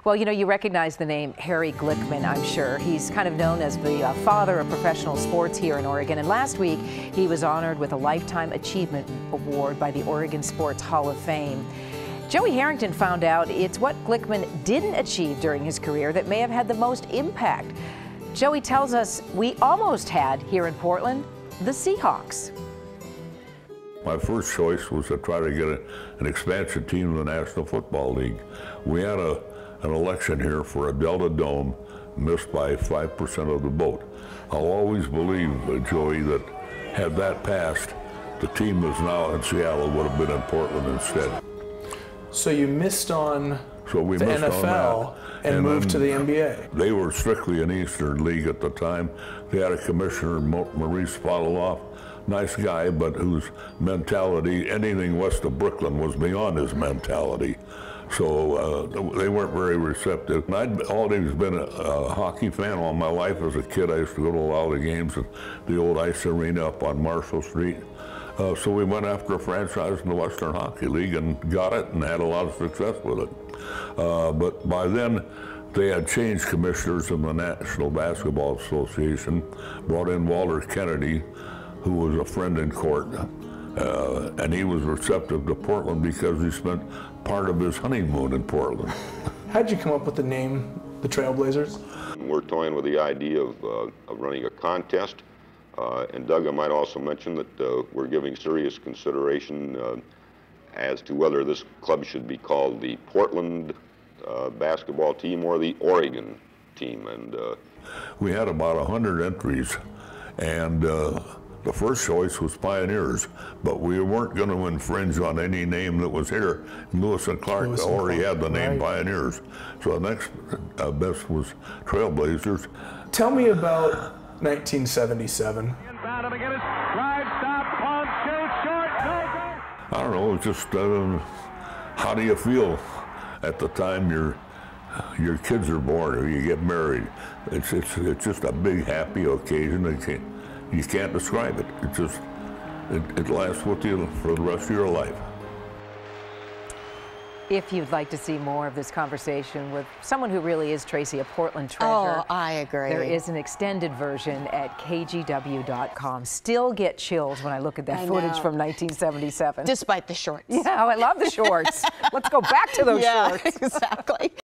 Well, you know, you recognize the name Harry Glickman, I'm sure. He's kind of known as the father of professional sports here in Oregon. And last week, he was honored with a Lifetime Achievement Award by the Oregon Sports Hall of Fame. Joey Harrington found out it's what Glickman didn't achieve during his career that may have had the most impact. Joey tells us we almost had here in Portland the Seahawks. My first choice was to try to get an expansion team in the National Football League. We had an election here for a Delta Dome, missed by 5% of the vote. I'll always believe, Joey, that had that passed, the team that's now in Seattle would have been in Portland instead. So you missed on the NFL and moved to the NBA. They were strictly an Eastern League at the time. They had a commissioner, Maurice Fadaloff, nice guy, but whose mentality, anything west of Brooklyn, was beyond his mentality. So they weren't very receptive. And I'd always been a hockey fan all my life. As a kid, I used to go to a lot of the games at the old ice arena up on Marshall Street. So we went after a franchise in the Western Hockey League and got it and had a lot of success with it. But by then, they had changed commissioners in the National Basketball Association, brought in Walter Kennedy, who was a friend in court, and he was receptive to Portland because he spent part of his honeymoon in Portland. How'd you come up with the name, the Trailblazers? We're toying with the idea of running a contest, and Doug, I might also mention that we're giving serious consideration as to whether this club should be called the Portland basketball team or the Oregon team. And we had about 100 entries, and the first choice was Pioneers, but we weren't going to infringe on any name that was here. Lewis and Clark already had the name Pioneers. So the next best was Trailblazers. Tell me about 1977. I don't know, it's just how do you feel at the time your kids are born or you get married? It's just a big happy occasion. You can't describe it. It lasts with you for the rest of your life. If you'd like to see more of this conversation with someone who really is, Tracy, a Portland treasure. Oh, I agree. There is an extended version at kgw.com. Still get chills when I look at that footage from 1977. Despite the shorts. Yeah, I love the shorts. Let's go back to those shorts. Exactly.